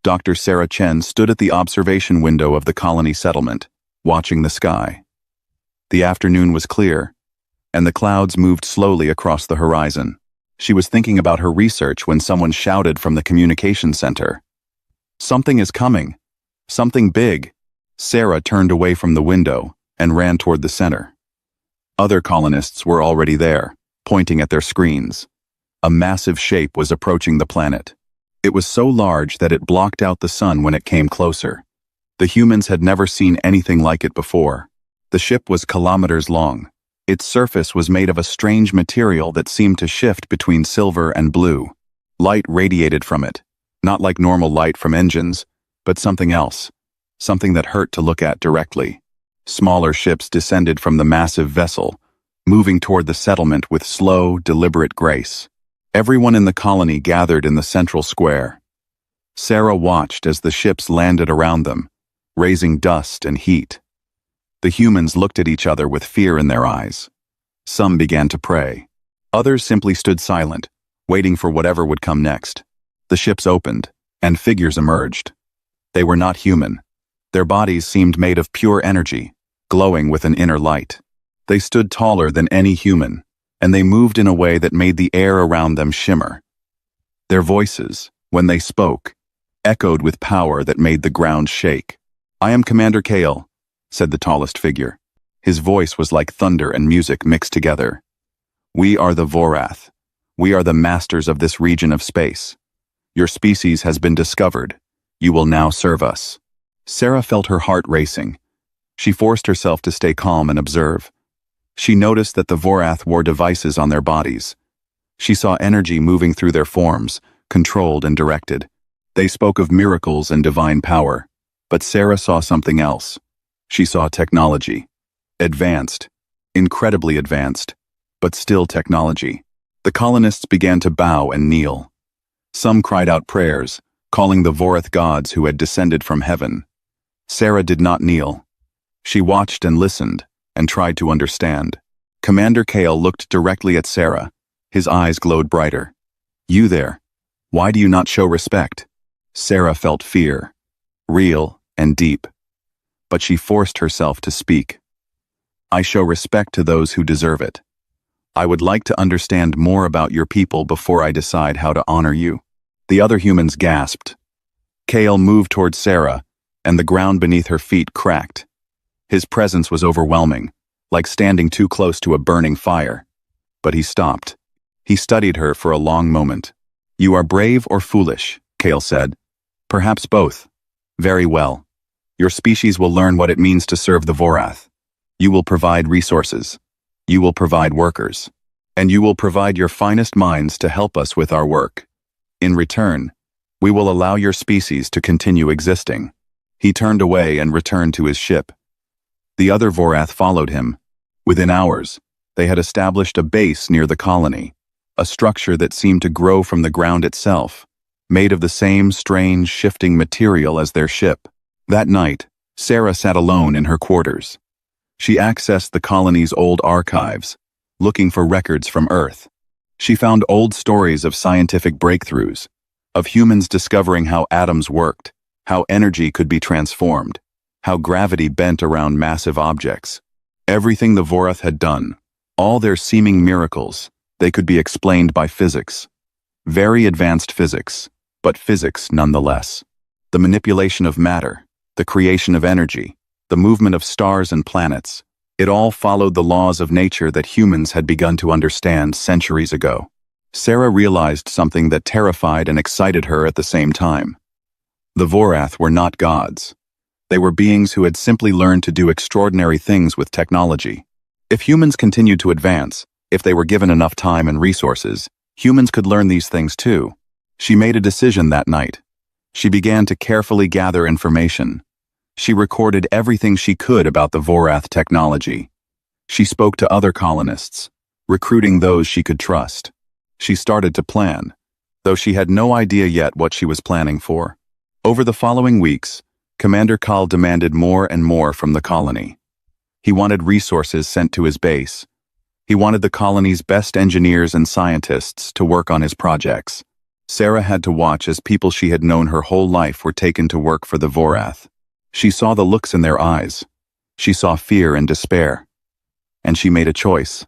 Dr. Sarah Chen stood at the observation window of the colony settlement, watching the sky. The afternoon was clear, and the clouds moved slowly across the horizon. She was thinking about her research when someone shouted from the communication center. "Something is coming. Something big." Sarah turned away from the window and ran toward the center. Other colonists were already there, pointing at their screens. A massive shape was approaching the planet. It was so large that it blocked out the sun when it came closer. The humans had never seen anything like it before. The ship was kilometers long. Its surface was made of a strange material that seemed to shift between silver and blue. Light radiated from it, not like normal light from engines, but something else, something that hurt to look at directly. Smaller ships descended from the massive vessel, moving toward the settlement with slow, deliberate grace. Everyone in the colony gathered in the central square. Sarah watched as the ships landed around them, raising dust and heat. The humans looked at each other with fear in their eyes. Some began to pray. Others simply stood silent, waiting for whatever would come next. The ships opened, and figures emerged. They were not human. Their bodies seemed made of pure energy, glowing with an inner light. They stood taller than any human, and they moved in a way that made the air around them shimmer. Their voices, when they spoke, echoed with power that made the ground shake. "I am Commander Kale," said the tallest figure. His voice was like thunder and music mixed together. "We are the Vorath. We are the masters of this region of space. Your species has been discovered. You will now serve us." Sarah felt her heart racing. She forced herself to stay calm and observe. She noticed that the Vorath wore devices on their bodies. She saw energy moving through their forms, controlled and directed. They spoke of miracles and divine power, but Sarah saw something else. She saw technology. Advanced, incredibly advanced, but still technology. The colonists began to bow and kneel. Some cried out prayers, calling the Vorath gods who had descended from heaven. Sarah did not kneel. She watched and listened, and tried to understand. Commander Kale looked directly at Sarah. His eyes glowed brighter. "You there, why do you not show respect?" Sarah felt fear, real and deep. But she forced herself to speak. "I show respect to those who deserve it. I would like to understand more about your people before I decide how to honor you." The other humans gasped. Kale moved toward Sarah, and the ground beneath her feet cracked. His presence was overwhelming, like standing too close to a burning fire. But he stopped. He studied her for a long moment. "You are brave or foolish," Kale said. "Perhaps both. Very well. Your species will learn what it means to serve the Vorath. You will provide resources. You will provide workers. And you will provide your finest minds to help us with our work. In return, we will allow your species to continue existing." He turned away and returned to his ship. The other Vorath followed him. Within hours, they had established a base near the colony, a structure that seemed to grow from the ground itself, made of the same strange, shifting material as their ship. That night, Sarah sat alone in her quarters. She accessed the colony's old archives, looking for records from Earth. She found old stories of scientific breakthroughs, of humans discovering how atoms worked, how energy could be transformed, how gravity bent around massive objects. Everything the Vorath had done, all their seeming miracles, they could be explained by physics. Very advanced physics, but physics nonetheless. The manipulation of matter, the creation of energy, the movement of stars and planets, it all followed the laws of nature that humans had begun to understand centuries ago. Sarah realized something that terrified and excited her at the same time. The Vorath were not gods. They were beings who had simply learned to do extraordinary things with technology. If humans continued to advance, if they were given enough time and resources, humans could learn these things too. She made a decision that night. She began to carefully gather information. She recorded everything she could about the Vorath technology. She spoke to other colonists, recruiting those she could trust. She started to plan, though she had no idea yet what she was planning for. Over the following weeks, Commander Kal demanded more and more from the colony. He wanted resources sent to his base. He wanted the colony's best engineers and scientists to work on his projects. Sarah had to watch as people she had known her whole life were taken to work for the Vorath. She saw the looks in their eyes. She saw fear and despair. And she made a choice.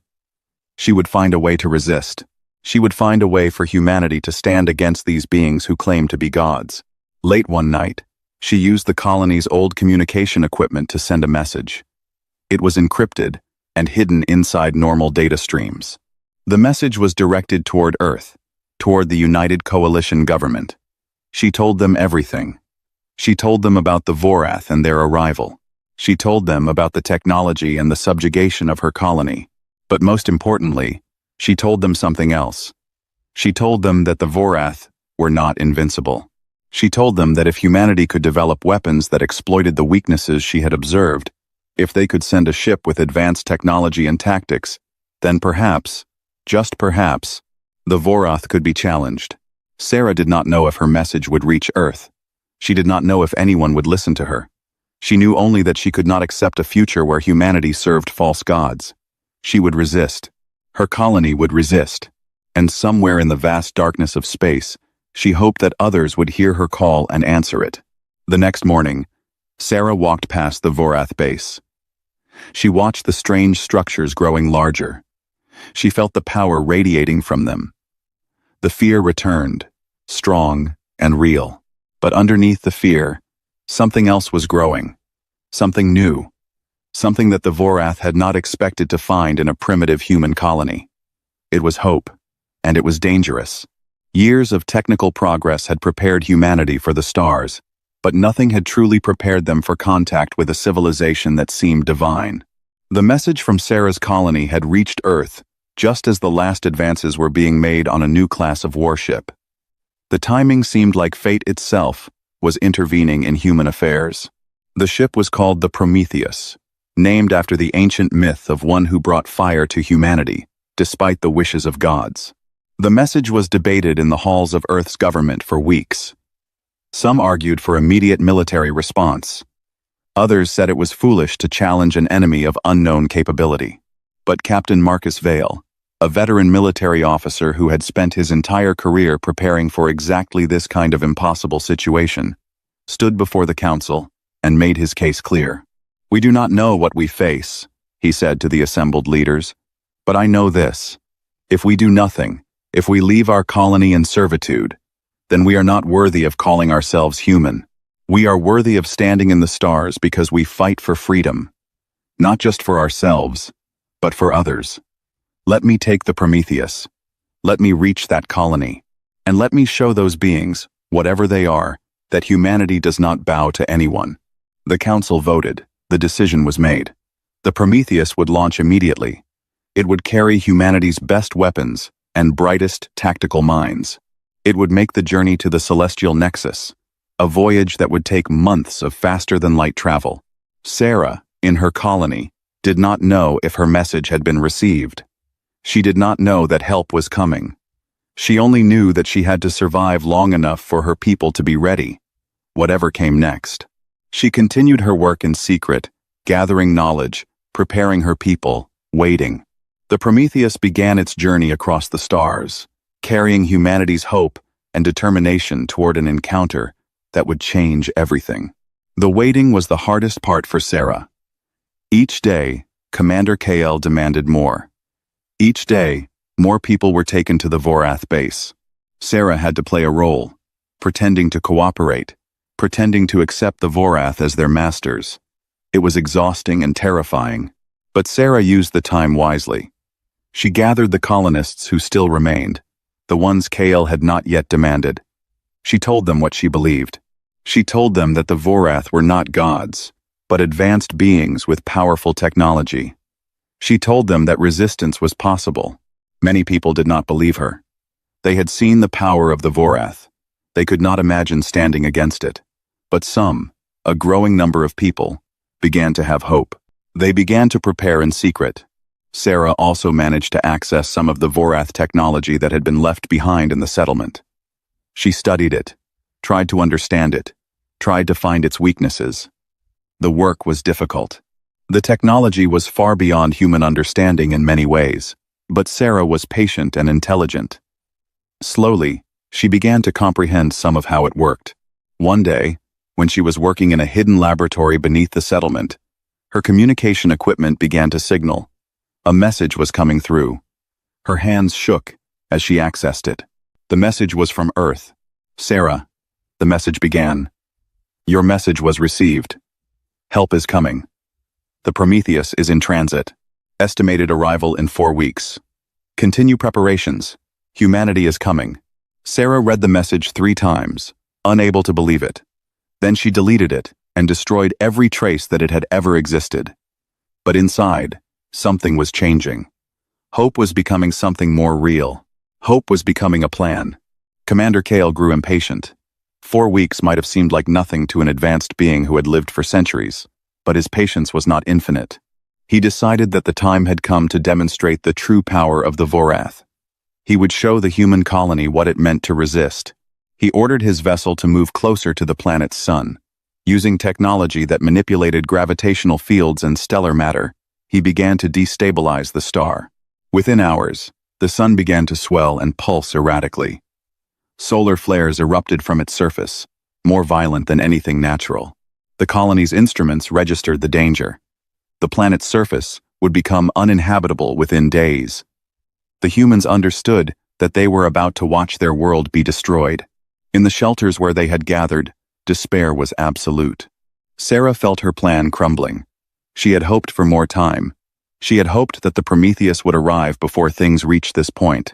She would find a way to resist. She would find a way for humanity to stand against these beings who claimed to be gods. Late one night, she used the colony's old communication equipment to send a message. It was encrypted and hidden inside normal data streams. The message was directed toward Earth, toward the United Coalition government. She told them everything. She told them about the Vorath and their arrival. She told them about the technology and the subjugation of her colony. But most importantly, she told them something else. She told them that the Vorath were not invincible. She told them that if humanity could develop weapons that exploited the weaknesses she had observed, if they could send a ship with advanced technology and tactics, then perhaps, just perhaps, the Vorath could be challenged. Sarah did not know if her message would reach Earth. She did not know if anyone would listen to her. She knew only that she could not accept a future where humanity served false gods. She would resist. Her colony would resist. And somewhere in the vast darkness of space, she hoped that others would hear her call and answer it. The next morning, Sarah walked past the Vorath base. She watched the strange structures growing larger. She felt the power radiating from them. The fear returned, strong and real. But underneath the fear, something else was growing. Something new. Something that the Vorath had not expected to find in a primitive human colony. It was hope, and it was dangerous. Years of technical progress had prepared humanity for the stars, but nothing had truly prepared them for contact with a civilization that seemed divine. The message from Sarah's colony had reached Earth just as the last advances were being made on a new class of warship. The timing seemed like fate itself was intervening in human affairs. The ship was called the Prometheus, named after the ancient myth of one who brought fire to humanity, despite the wishes of gods. The message was debated in the halls of Earth's government for weeks. Some argued for immediate military response. Others said it was foolish to challenge an enemy of unknown capability. But Captain Marcus Vale, a veteran military officer who had spent his entire career preparing for exactly this kind of impossible situation, stood before the council and made his case clear. "We do not know what we face," he said to the assembled leaders, "but I know this. If we do nothing, if we leave our colony in servitude, then we are not worthy of calling ourselves human. We are worthy of standing in the stars because we fight for freedom, not just for ourselves, but for others. Let me take the Prometheus. Let me reach that colony. And let me show those beings, whatever they are, that humanity does not bow to anyone." The council voted. The decision was made. The Prometheus would launch immediately. It would carry humanity's best weapons and brightest tactical minds. It would make the journey to the celestial nexus, a voyage that would take months of faster-than-light travel. Sarah, in her colony, did not know if her message had been received. She did not know that help was coming. She only knew that she had to survive long enough for her people to be ready, whatever came next. She continued her work in secret, gathering knowledge, preparing her people, waiting. The Prometheus began its journey across the stars, carrying humanity's hope and determination toward an encounter that would change everything. The waiting was the hardest part for Sarah. Each day, Commander KL demanded more. Each day, more people were taken to the Vorath base. Sarah had to play a role, pretending to cooperate, pretending to accept the Vorath as their masters. It was exhausting and terrifying, but Sarah used the time wisely. She gathered the colonists who still remained, the ones KL had not yet demanded. She told them what she believed. She told them that the Vorath were not gods, but advanced beings with powerful technology. She told them that resistance was possible. Many people did not believe her. They had seen the power of the Vorath. They could not imagine standing against it. But some, a growing number of people, began to have hope. They began to prepare in secret. Sarah also managed to access some of the Vorath technology that had been left behind in the settlement. She studied it, tried to understand it, tried to find its weaknesses. The work was difficult. The technology was far beyond human understanding in many ways, but Sarah was patient and intelligent. Slowly, She began to comprehend some of how it worked. One day, when she was working in a hidden laboratory beneath the settlement, her communication equipment began to signal. A message was coming through. Her hands shook as she accessed it. The message was from Earth. "Sarah," the message began. "Your message was received. Help is coming. The Prometheus is in transit. Estimated arrival in 4 weeks. Continue preparations. Humanity is coming." Sarah read the message 3 times, unable to believe it. Then she deleted it and destroyed every trace that it had ever existed. But inside, something was changing. Hope was becoming something more real. Hope was becoming a plan. Commander Kale grew impatient. 4 weeks might have seemed like nothing to an advanced being who had lived for centuries, but his patience was not infinite. He decided that the time had come to demonstrate the true power of the Vorath. He would show the human colony what it meant to resist. He ordered his vessel to move closer to the planet's sun. Using technology that manipulated gravitational fields and stellar matter, he began to destabilize the star. Within hours, the sun began to swell and pulse erratically. Solar flares erupted from its surface, more violent than anything natural. The colony's instruments registered the danger. The planet's surface would become uninhabitable within days. The humans understood that they were about to watch their world be destroyed. In the shelters where they had gathered, despair was absolute. Sarah felt her plan crumbling. She had hoped for more time. She had hoped that the Prometheus would arrive before things reached this point.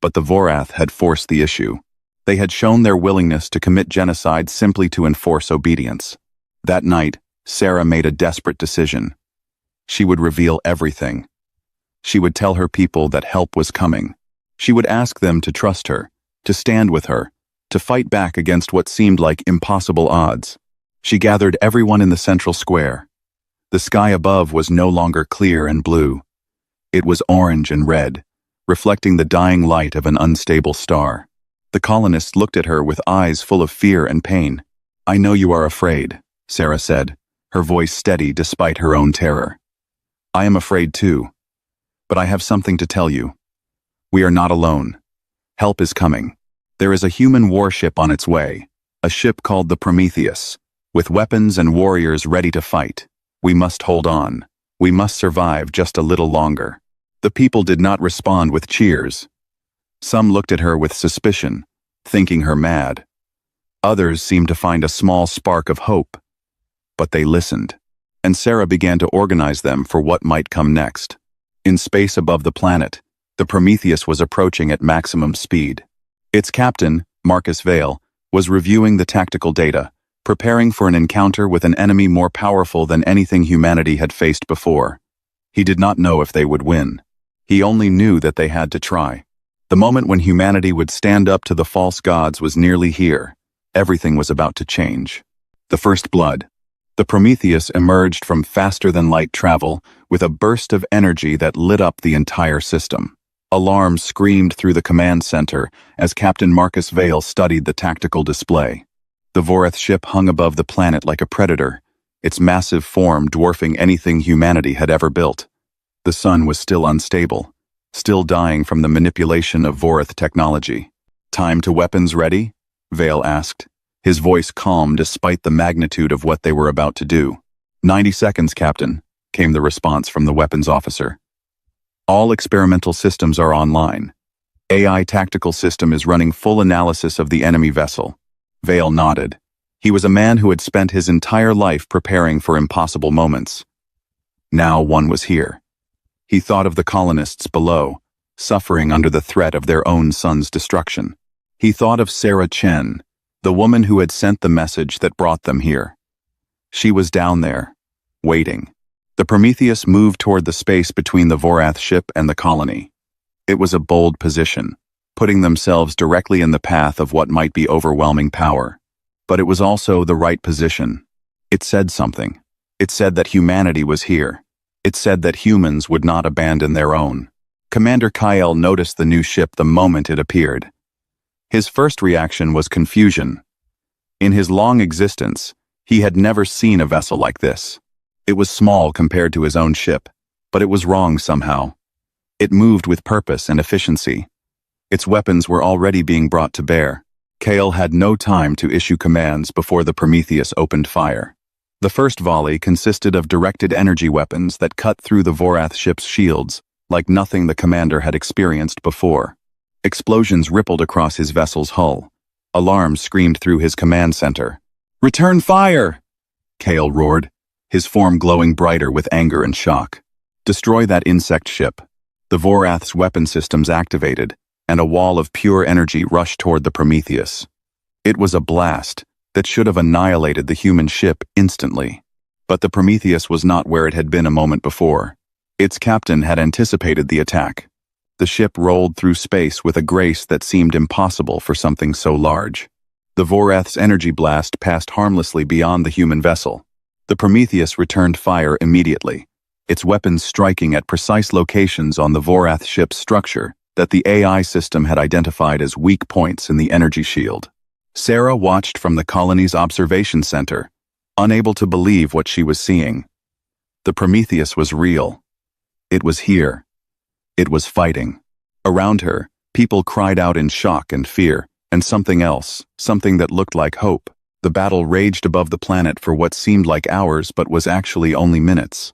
But the Vorath had forced the issue. They had shown their willingness to commit genocide simply to enforce obedience. That night, Sarah made a desperate decision. She would reveal everything. She would tell her people that help was coming. She would ask them to trust her, to stand with her, to fight back against what seemed like impossible odds. She gathered everyone in the central square. The sky above was no longer clear and blue. It was orange and red, reflecting the dying light of an unstable star. The colonists looked at her with eyes full of fear and pain. "I know you are afraid," Sarah said, her voice steady despite her own terror. "I am afraid too. But I have something to tell you. We are not alone. Help is coming. There is a human warship on its way, a ship called the Prometheus, with weapons and warriors ready to fight. We must hold on. We must survive just a little longer." The people did not respond with cheers. Some looked at her with suspicion, thinking her mad. Others seemed to find a small spark of hope. But they listened, and Sarah began to organize them for what might come next. In space above the planet, the Prometheus was approaching at maximum speed. Its captain, Marcus Vale, was reviewing the tactical data, preparing for an encounter with an enemy more powerful than anything humanity had faced before. He did not know if they would win. He only knew that they had to try. The moment when humanity would stand up to the false gods was nearly here. Everything was about to change. The first blood. The Prometheus emerged from faster-than-light travel with a burst of energy that lit up the entire system. Alarms screamed through the command center as Captain Marcus Vale studied the tactical display. The Vorath ship hung above the planet like a predator, its massive form dwarfing anything humanity had ever built. The sun was still unstable, still dying from the manipulation of Vorath technology. "Time to weapons ready?" Vale asked, his voice calm despite the magnitude of what they were about to do. 90 seconds, Captain," came the response from the weapons officer. "All experimental systems are online. AI tactical system is running full analysis of the enemy vessel." Vale nodded. He was a man who had spent his entire life preparing for impossible moments. Now one was here. He thought of the colonists below, suffering under the threat of their own son's destruction. He thought of Sarah Chen, the woman who had sent the message that brought them here. She was down there, waiting. The Prometheus moved toward the space between the Vorath ship and the colony. It was a bold position, putting themselves directly in the path of what might be overwhelming power. But it was also the right position. It said something. It said that humanity was here. It said that humans would not abandon their own. Commander Kyle noticed the new ship the moment it appeared. His first reaction was confusion. In his long existence, he had never seen a vessel like this. It was small compared to his own ship, but it was wrong somehow. It moved with purpose and efficiency. Its weapons were already being brought to bear. Kale had no time to issue commands before the Prometheus opened fire. The first volley consisted of directed energy weapons that cut through the Vorath ship's shields, like nothing the commander had experienced before. Explosions rippled across his vessel's hull. Alarms screamed through his command center. "Return fire!" Kale roared, his form glowing brighter with anger and shock. "Destroy that insect ship." The Vorath's weapon systems activated, and a wall of pure energy rushed toward the Prometheus. It was a blast that should have annihilated the human ship instantly. But the Prometheus was not where it had been a moment before. Its captain had anticipated the attack. The ship rolled through space with a grace that seemed impossible for something so large. The Vorath's energy blast passed harmlessly beyond the human vessel. The Prometheus returned fire immediately, its weapons striking at precise locations on the Vorath ship's structure that the AI system had identified as weak points in the energy shield. Sarah watched from the colony's observation center, unable to believe what she was seeing. The Prometheus was real. It was here. It was fighting. Around her, people cried out in shock and fear, and something else, something that looked like hope. The battle raged above the planet for what seemed like hours but was actually only minutes.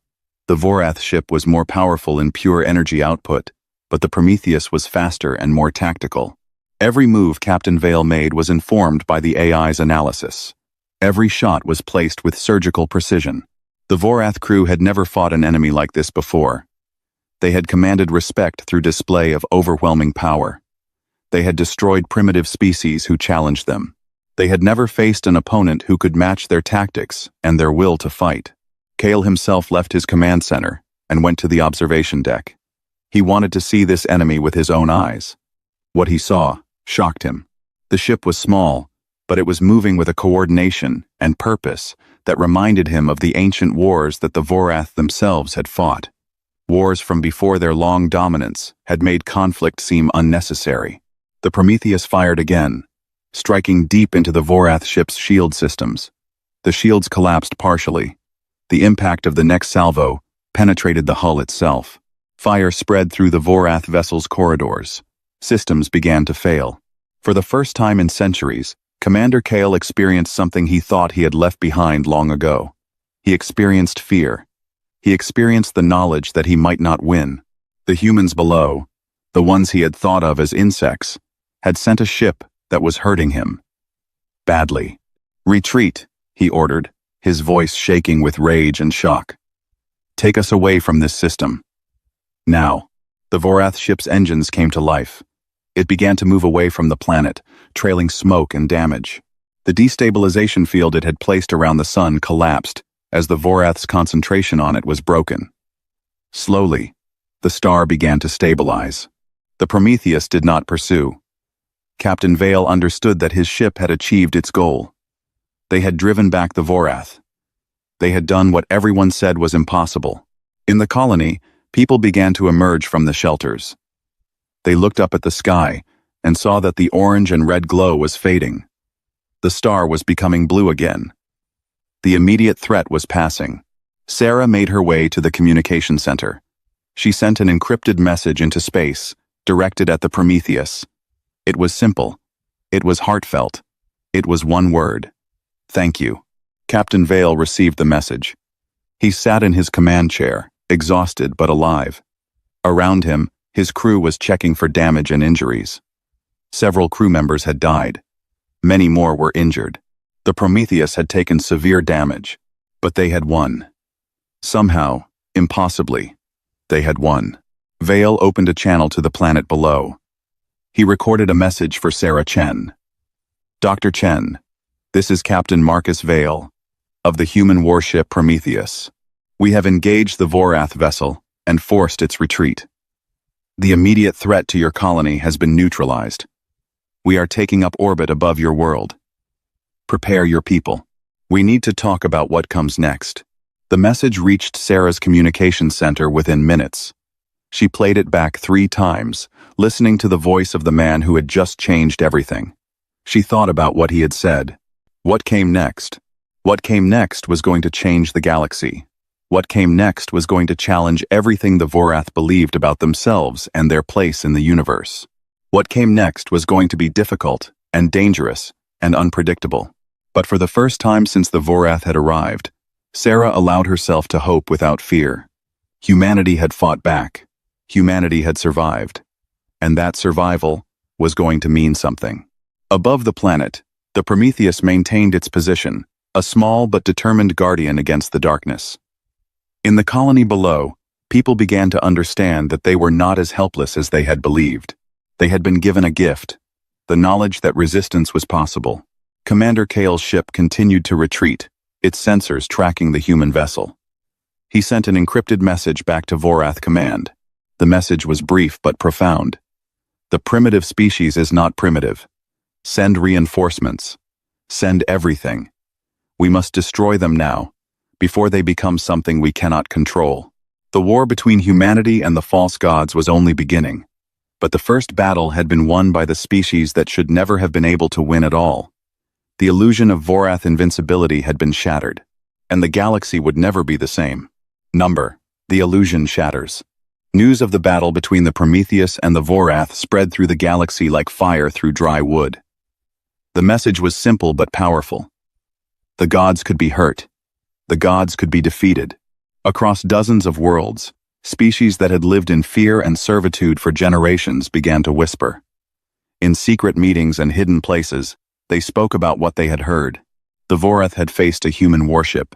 The Vorath ship was more powerful in pure energy output, but the Prometheus was faster and more tactical. Every move Captain Vale made was informed by the AI's analysis. Every shot was placed with surgical precision. The Vorath crew had never fought an enemy like this before. They had commanded respect through display of overwhelming power. They had destroyed primitive species who challenged them. They had never faced an opponent who could match their tactics and their will to fight. Kale himself left his command center and went to the observation deck. He wanted to see this enemy with his own eyes. What he saw shocked him. The ship was small, but it was moving with a coordination and purpose that reminded him of the ancient wars that the Vorath themselves had fought. Wars from before their long dominance had made conflict seem unnecessary. The Prometheus fired again, striking deep into the Vorath ship's shield systems. The shields collapsed partially. The impact of the next salvo penetrated the hull itself. Fire spread through the Vorath vessel's corridors. Systems began to fail. For the first time in centuries, Commander Kale experienced something he thought he had left behind long ago. He experienced fear. He experienced the knowledge that he might not win. The humans below, the ones he had thought of as insects, had sent a ship that was hurting him. Badly. "Retreat," he ordered, his voice shaking with rage and shock. "Take us away from this system." Now, the Vorath ship's engines came to life. It began to move away from the planet, trailing smoke and damage. The destabilization field it had placed around the sun collapsed as the Vorath's concentration on it was broken. Slowly, the star began to stabilize. The Prometheus did not pursue. Captain Vale understood that his ship had achieved its goal. They had driven back the Vorath. They had done what everyone said was impossible. In the colony, people began to emerge from the shelters. They looked up at the sky and saw that the orange and red glow was fading. The star was becoming blue again. The immediate threat was passing. Sarah made her way to the communication center. She sent an encrypted message into space, directed at the Prometheus. It was simple. It was heartfelt. It was one word. "Thank you." Captain Vale received the message. He sat in his command chair, exhausted but alive. Around him, his crew was checking for damage and injuries. Several crew members had died. Many more were injured. The Prometheus had taken severe damage, but they had won. Somehow, impossibly, they had won. Vale opened a channel to the planet below. He recorded a message for Sarah Chen. "Dr. Chen, this is Captain Marcus Vale, of the human warship Prometheus. We have engaged the Vorath vessel and forced its retreat. The immediate threat to your colony has been neutralized. We are taking up orbit above your world. Prepare your people. We need to talk about what comes next." The message reached Sarah's communication center within minutes. She played it back 3 times, listening to the voice of the man who had just changed everything. She thought about what he had said. What came next? What came next was going to change the galaxy. What came next was going to challenge everything the Vorath believed about themselves and their place in the universe. What came next was going to be difficult and dangerous and unpredictable. But for the first time since the Vorath had arrived, Sarah allowed herself to hope without fear. Humanity had fought back. Humanity had survived. And that survival was going to mean something. Above the planet, the Prometheus maintained its position, a small but determined guardian against the darkness. In the colony below, people began to understand that they were not as helpless as they had believed. They had been given a gift, the knowledge that resistance was possible. Commander Kale's ship continued to retreat, its sensors tracking the human vessel. He sent an encrypted message back to Vorath Command. The message was brief but profound. The primitive species is not primitive. Send reinforcements. Send everything. We must destroy them now, before they become something we cannot control. The war between humanity and the false gods was only beginning. But the first battle had been won by the species that should never have been able to win at all. The illusion of Vorath invincibility had been shattered, and the galaxy would never be the same. The illusion shatters. News of the battle between the Prometheus and the Vorath spread through the galaxy like fire through dry wood. The message was simple but powerful. The gods could be hurt. The gods could be defeated. Across dozens of worlds, species that had lived in fear and servitude for generations began to whisper. In secret meetings and hidden places, they spoke about what they had heard. The Vorath had faced a human warship.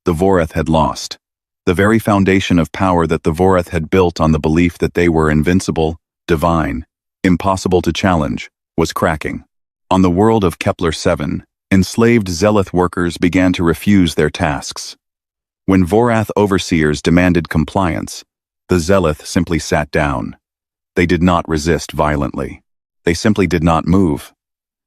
The Vorath had lost. The very foundation of power that the Vorath had built on the belief that they were invincible, divine, impossible to challenge, was cracking. On the world of Kepler-7, enslaved Zealoth workers began to refuse their tasks. When Vorath overseers demanded compliance, the Zealoth simply sat down. They did not resist violently. They simply did not move.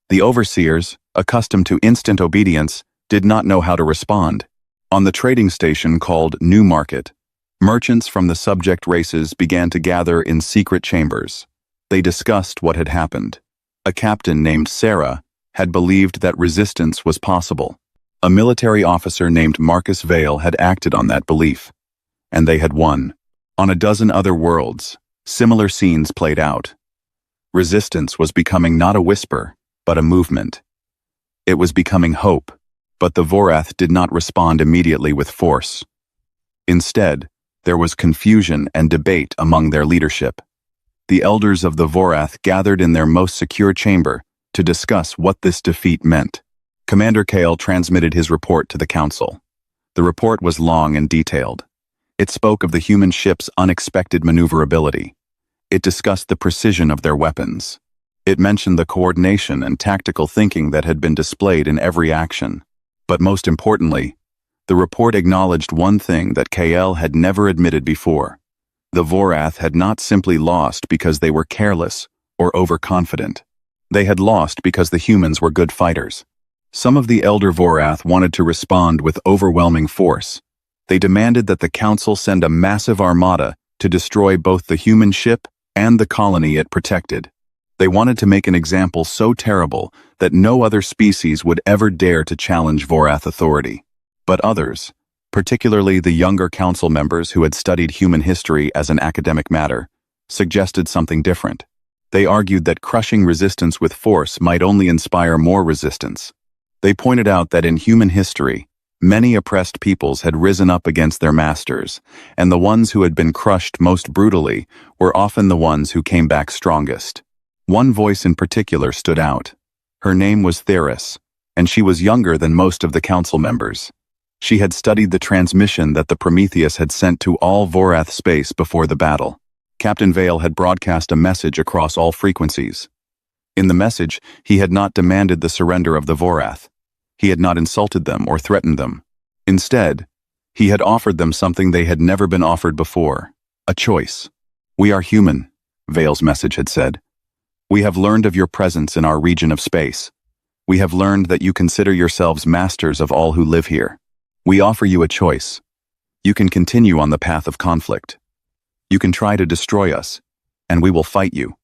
The overseers, accustomed to instant obedience, did not know how to respond. On the trading station called New Market, merchants from the subject races began to gather in secret chambers. They discussed what had happened. A captain named Sarah had believed that resistance was possible. A military officer named Marcus Vale had acted on that belief. And they had won. On a dozen other worlds, similar scenes played out. Resistance was becoming not a whisper, but a movement. It was becoming hope. But the Vorath did not respond immediately with force. Instead, there was confusion and debate among their leadership. The elders of the Vorath gathered in their most secure chamber to discuss what this defeat meant. Commander Kale transmitted his report to the council. The report was long and detailed. It spoke of the human ship's unexpected maneuverability. It discussed the precision of their weapons. It mentioned the coordination and tactical thinking that had been displayed in every action. But most importantly, the report acknowledged one thing that Kale had never admitted before. The Vorath had not simply lost because they were careless or overconfident. They had lost because the humans were good fighters. Some of the elder Vorath wanted to respond with overwhelming force. They demanded that the council send a massive armada to destroy both the human ship and the colony it protected. They wanted to make an example so terrible that no other species would ever dare to challenge Vorath authority. But others, particularly the younger council members who had studied human history as an academic matter, suggested something different. They argued that crushing resistance with force might only inspire more resistance. They pointed out that in human history, many oppressed peoples had risen up against their masters, and the ones who had been crushed most brutally were often the ones who came back strongest. One voice in particular stood out. Her name was Theris, and she was younger than most of the council members. She had studied the transmission that the Prometheus had sent to all Vorath space before the battle. Captain Vale had broadcast a message across all frequencies. In the message, he had not demanded the surrender of the Vorath. He had not insulted them or threatened them. Instead, he had offered them something they had never been offered before, a choice. "We are human," Vale's message had said. "We have learned of your presence in our region of space. We have learned that you consider yourselves masters of all who live here. We offer you a choice. You can continue on the path of conflict. You can try to destroy us, and we will fight you.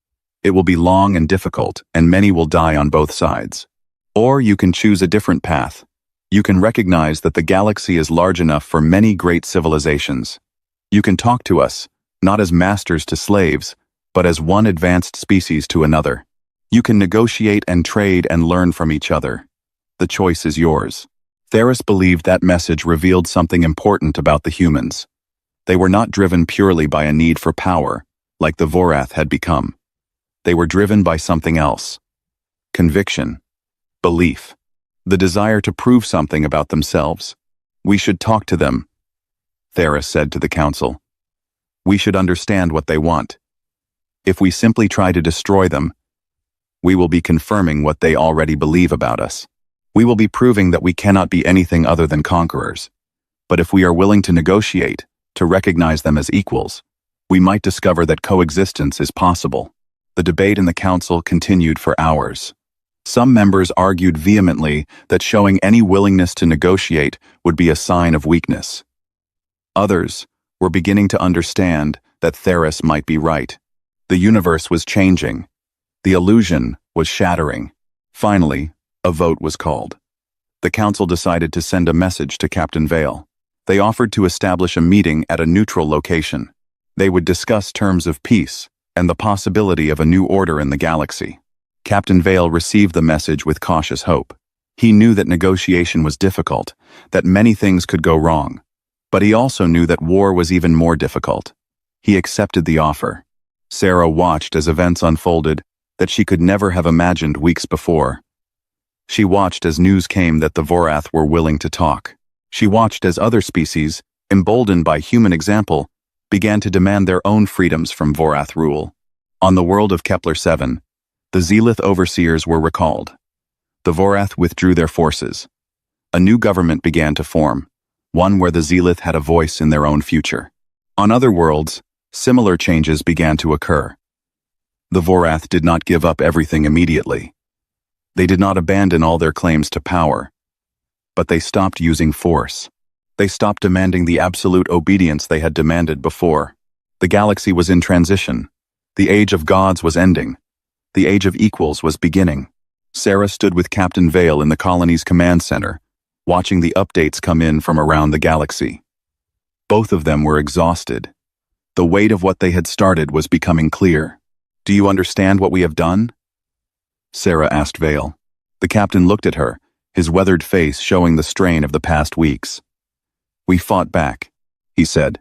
It will be long and difficult, and many will die on both sides. Or you can choose a different path. You can recognize that the galaxy is large enough for many great civilizations. You can talk to us, not as masters to slaves, but as one advanced species to another. You can negotiate and trade and learn from each other. The choice is yours. Theris believed that message revealed something important about the humans. They were not driven purely by a need for power, like the Vorath had become. They were driven by something else. Conviction. Belief. The desire to prove something about themselves. We should talk to them, Theris said to the council. We should understand what they want. If we simply try to destroy them, we will be confirming what they already believe about us. We will be proving that we cannot be anything other than conquerors. But if we are willing to negotiate, to recognize them as equals, we might discover that coexistence is possible. The debate in the council continued for hours. Some members argued vehemently that showing any willingness to negotiate would be a sign of weakness. Others were beginning to understand that Theris might be right. The universe was changing. The illusion was shattering. Finally, a vote was called. The council decided to send a message to Captain Vale. They offered to establish a meeting at a neutral location. They would discuss terms of peace and the possibility of a new order in the galaxy. Captain Vale received the message with cautious hope. He knew that negotiation was difficult, that many things could go wrong. But he also knew that war was even more difficult. He accepted the offer. Sarah watched as events unfolded that she could never have imagined weeks before. She watched as news came that the Vorath were willing to talk. She watched as other species, emboldened by human example, began to demand their own freedoms from Vorath rule. On the world of Kepler-7, the Zealith overseers were recalled. The Vorath withdrew their forces. A new government began to form, one where the Zealith had a voice in their own future. On other worlds, similar changes began to occur. The Vorath did not give up everything immediately. They did not abandon all their claims to power, but they stopped using force. They stopped demanding the absolute obedience they had demanded before. The galaxy was in transition. The age of gods was ending. The age of equals was beginning. Sarah stood with Captain Vale in the colony's command center, watching the updates come in from around the galaxy. Both of them were exhausted. The weight of what they had started was becoming clear. "Do you understand what we have done?" Sarah asked Vale. The captain looked at her, his weathered face showing the strain of the past weeks. "We fought back," he said.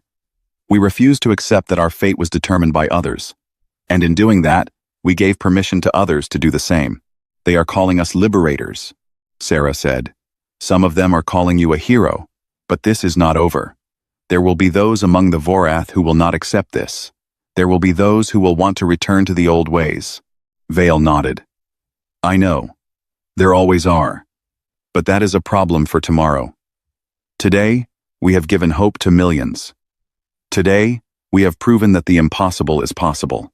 "We refused to accept that our fate was determined by others. And in doing that, we gave permission to others to do the same. They are calling us liberators," Sarah said. "Some of them are calling you a hero, but this is not over. There will be those among the Vorath who will not accept this. There will be those who will want to return to the old ways." Vale nodded. "I know. There always are. But that is a problem for tomorrow. Today, we have given hope to millions. Today, we have proven that the impossible is possible.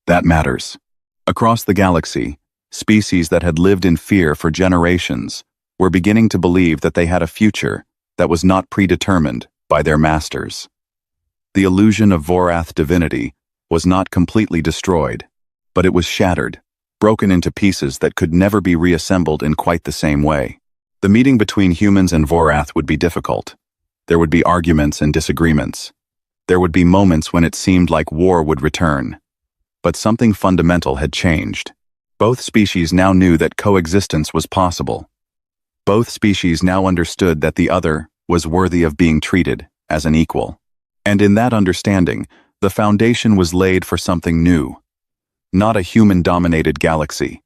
That matters." Across the galaxy, species that had lived in fear for generations were beginning to believe that they had a future that was not predetermined by their masters. The illusion of Vorath divinity was not completely destroyed, but it was shattered, broken into pieces that could never be reassembled in quite the same way. The meeting between humans and Vorath would be difficult. There would be arguments and disagreements. There would be moments when it seemed like war would return. But something fundamental had changed. Both species now knew that coexistence was possible. Both species now understood that the other was worthy of being treated as an equal. And in that understanding, the foundation was laid for something new. Not a human-dominated galaxy,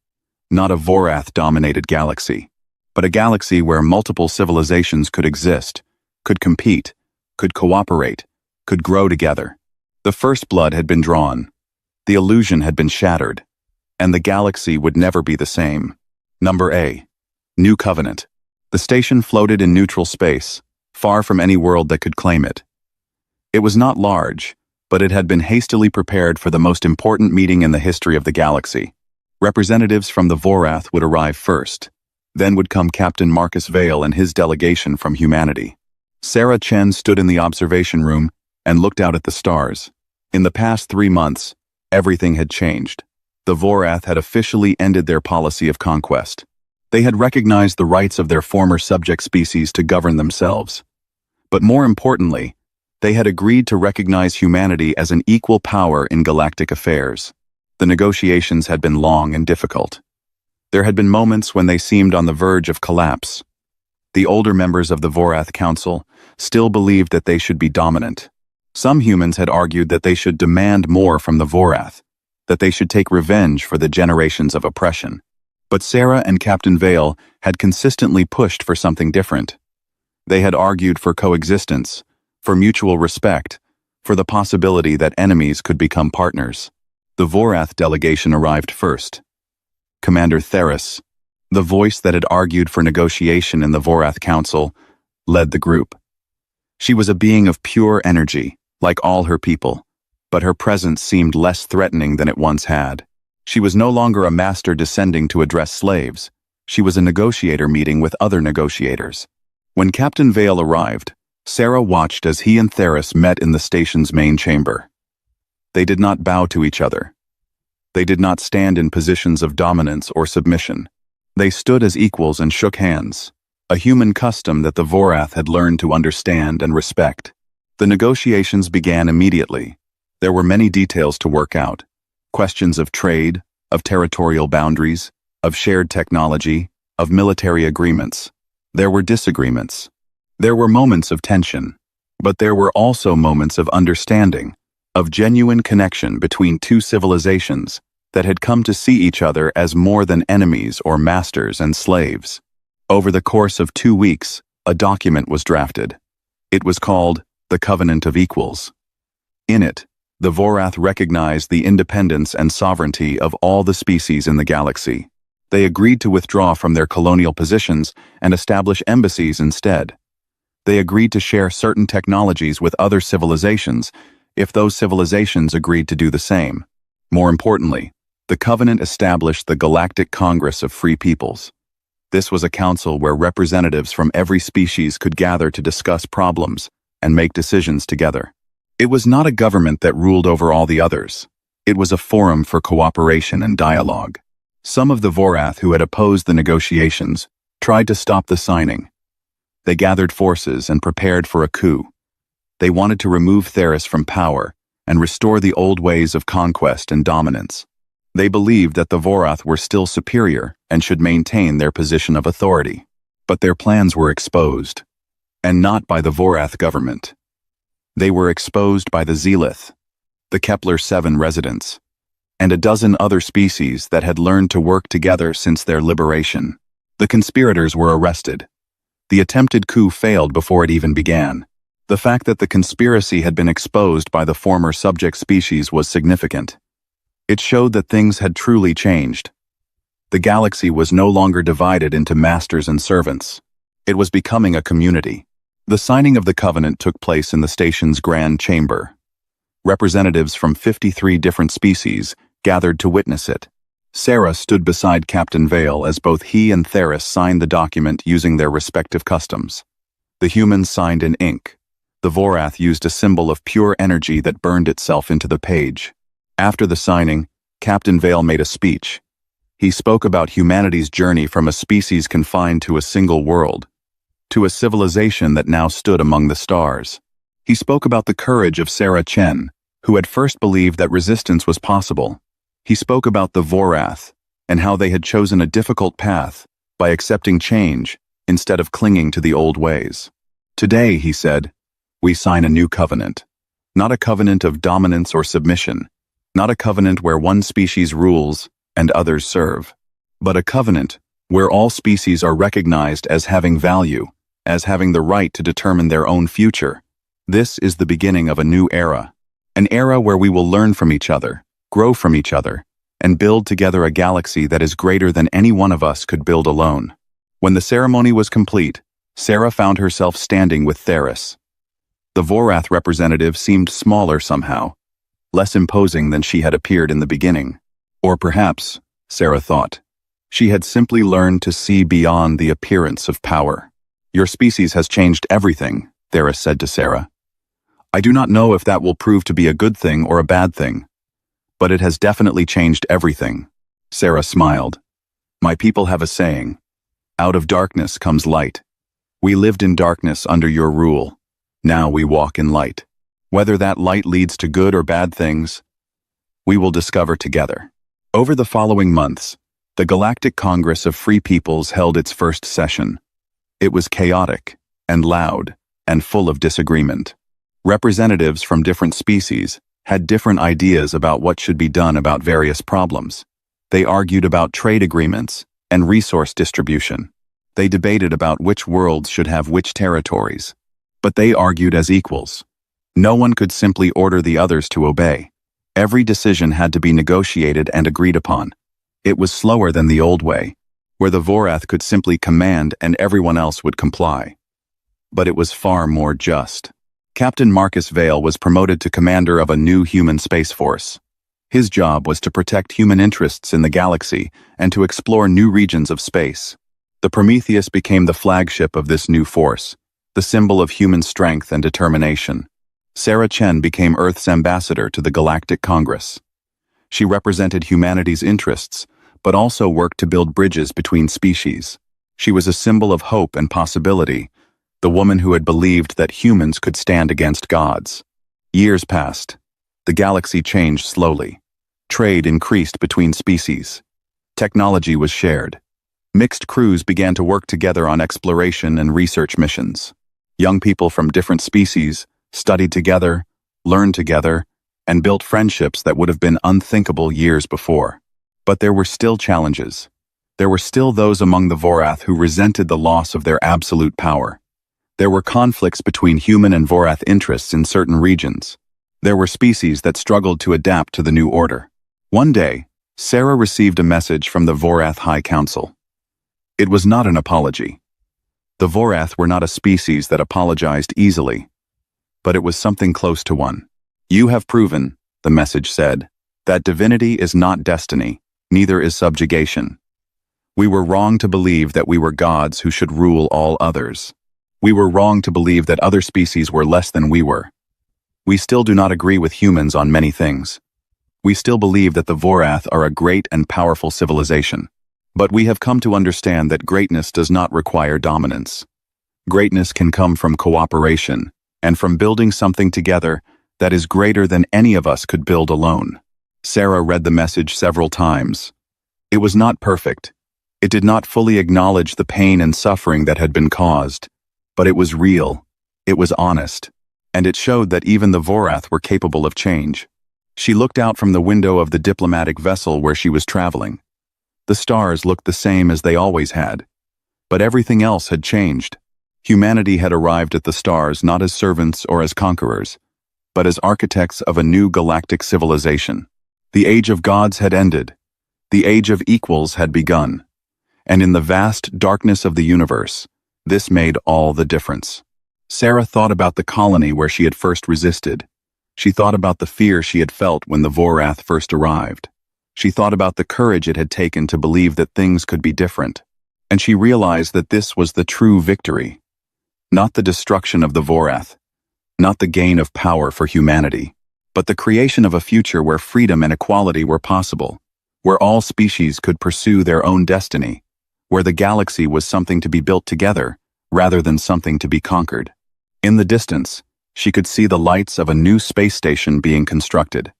not a Vorath-dominated galaxy, but a galaxy where multiple civilizations could exist, could compete, could cooperate, could grow together. The first blood had been drawn. The illusion had been shattered, and the galaxy would never be the same. Number A. New Covenant. The station floated in neutral space, far from any world that could claim it. It was not large, but it had been hastily prepared for the most important meeting in the history of the galaxy. Representatives from the Vorath would arrive first. Then would come Captain Marcus Vale and his delegation from humanity. Sarah Chen stood in the observation room and looked out at the stars. In the past 3 months, everything had changed. The Vorath had officially ended their policy of conquest. They had recognized the rights of their former subject species to govern themselves. But more importantly, They had agreed to recognize humanity as an equal power in galactic affairs. The negotiations had been long and difficult. There had been moments when they seemed on the verge of collapse. The older members of the Vorath Council still believed that they should be dominant. Some humans had argued that they should demand more from the Vorath, that they should take revenge for the generations of oppression. But Sarah and Captain Vale had consistently pushed for something different. They had argued for coexistence, for mutual respect, for the possibility that enemies could become partners. The Vorath delegation arrived first. Commander Theris, the voice that had argued for negotiation in the Vorath Council, led the group. She was a being of pure energy, like all her people, but her presence seemed less threatening than it once had. She was no longer a master descending to address slaves. She was a negotiator meeting with other negotiators. When Captain Vale arrived, Sarah watched as he and Theris met in the station's main chamber. They did not bow to each other. They did not stand in positions of dominance or submission. They stood as equals and shook hands, a human custom that the Vorath had learned to understand and respect. The negotiations began immediately. There were many details to work out. Questions of trade, of territorial boundaries, of shared technology, of military agreements. There were disagreements. There were moments of tension, but there were also moments of understanding, of genuine connection between two civilizations that had come to see each other as more than enemies or masters and slaves. Over the course of 2 weeks, a document was drafted. It was called the Covenant of Equals. In it, the Vorath recognized the independence and sovereignty of all the species in the galaxy. They agreed to withdraw from their colonial positions and establish embassies instead. They agreed to share certain technologies with other civilizations if those civilizations agreed to do the same. More importantly, the Covenant established the Galactic Congress of Free Peoples. This was a council where representatives from every species could gather to discuss problems and make decisions together. It was not a government that ruled over all the others. It was a forum for cooperation and dialogue. Some of the Vorath who had opposed the negotiations tried to stop the signing. They gathered forces and prepared for a coup. They wanted to remove Theris from power and restore the old ways of conquest and dominance. They believed that the Vorath were still superior and should maintain their position of authority. But their plans were exposed, and not by the Vorath government. They were exposed by the Zealith, the Kepler-7 residents, and a dozen other species that had learned to work together since their liberation. The conspirators were arrested. The attempted coup failed before it even began. The fact that the conspiracy had been exposed by the former subject species was significant. It showed that things had truly changed. The galaxy was no longer divided into masters and servants. It was becoming a community. The signing of the covenant took place in the station's grand chamber. Representatives from 53 different species gathered to witness it. Sarah stood beside Captain Vale as both he and Theris signed the document using their respective customs. The humans signed in ink. The Vorath used a symbol of pure energy that burned itself into the page. After the signing, Captain Vale made a speech. He spoke about humanity's journey from a species confined to a single world, to a civilization that now stood among the stars. He spoke about the courage of Sarah Chen, who had first believed that resistance was possible. He spoke about the Vorath and how they had chosen a difficult path by accepting change instead of clinging to the old ways. Today, he said, we sign a new covenant. Not a covenant of dominance or submission, not a covenant where one species rules and others serve, but a covenant where all species are recognized as having value, as having the right to determine their own future. This is the beginning of a new era, an era where we will learn from each other, grow from each other, and build together a galaxy that is greater than any one of us could build alone. When the ceremony was complete, Sarah found herself standing with Theris. The Vorath representative seemed smaller somehow, less imposing than she had appeared in the beginning. Or perhaps, Sarah thought, she had simply learned to see beyond the appearance of power. Your species has changed everything, Theris said to Sarah. I do not know if that will prove to be a good thing or a bad thing, but it has definitely changed everything. Sarah smiled. My people have a saying, out of darkness comes light. We lived in darkness under your rule. Now we walk in light. Whether that light leads to good or bad things, we will discover together. Over the following months, the Galactic Congress of Free Peoples held its first session. It was chaotic, and loud, and full of disagreement. Representatives from different species had different ideas about what should be done about various problems. They argued about trade agreements and resource distribution. They debated about which worlds should have which territories. But they argued as equals. No one could simply order the others to obey. Every decision had to be negotiated and agreed upon. It was slower than the old way, where the Vorath could simply command and everyone else would comply. But it was far more just. Captain Marcus Vale was promoted to commander of a new human space force. His job was to protect human interests in the galaxy and to explore new regions of space. The Prometheus became the flagship of this new force, the symbol of human strength and determination. Sarah Chen became Earth's ambassador to the Galactic Congress. She represented humanity's interests, but also worked to build bridges between species. She was a symbol of hope and possibility, the woman who had believed that humans could stand against gods. Years passed. The galaxy changed slowly. Trade increased between species. Technology was shared. Mixed crews began to work together on exploration and research missions. Young people from different species studied together, learned together, and built friendships that would have been unthinkable years before. But there were still challenges. There were still those among the Vorath who resented the loss of their absolute power. There were conflicts between human and Vorath interests in certain regions. There were species that struggled to adapt to the new order. One day, Sarah received a message from the Vorath High Council. It was not an apology. The Vorath were not a species that apologized easily, but it was something close to one. You have proven, the message said, that divinity is not destiny, neither is subjugation. We were wrong to believe that we were gods who should rule all others. We were wrong to believe that other species were less than we were. We still do not agree with humans on many things. We still believe that the Vorath are a great and powerful civilization. But we have come to understand that greatness does not require dominance. Greatness can come from cooperation and from building something together that is greater than any of us could build alone. Sarah read the message several times. It was not perfect. It did not fully acknowledge the pain and suffering that had been caused, but it was real, it was honest, and it showed that even the Vorath were capable of change. She looked out from the window of the diplomatic vessel where she was traveling. The stars looked the same as they always had, but everything else had changed. Humanity had arrived at the stars not as servants or as conquerors, but as architects of a new galactic civilization. The age of gods had ended. The age of equals had begun. And in the vast darkness of the universe, this made all the difference. Sarah thought about the colony where she had first resisted. She thought about the fear she had felt when the Vorath first arrived. She thought about the courage it had taken to believe that things could be different. And she realized that this was the true victory. Not the destruction of the Vorath, not the gain of power for humanity, but the creation of a future where freedom and equality were possible, where all species could pursue their own destiny, where the galaxy was something to be built together rather than something to be conquered. In the distance, she could see the lights of a new space station being constructed.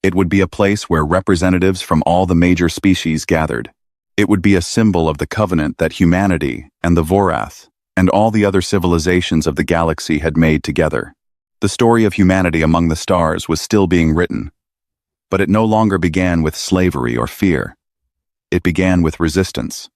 It would be a place where representatives from all the major species gathered. It would be a symbol of the covenant that humanity and the Vorath and all the other civilizations of the galaxy had made together. The story of humanity among the stars was still being written, but it no longer began with slavery or fear. It began with resistance.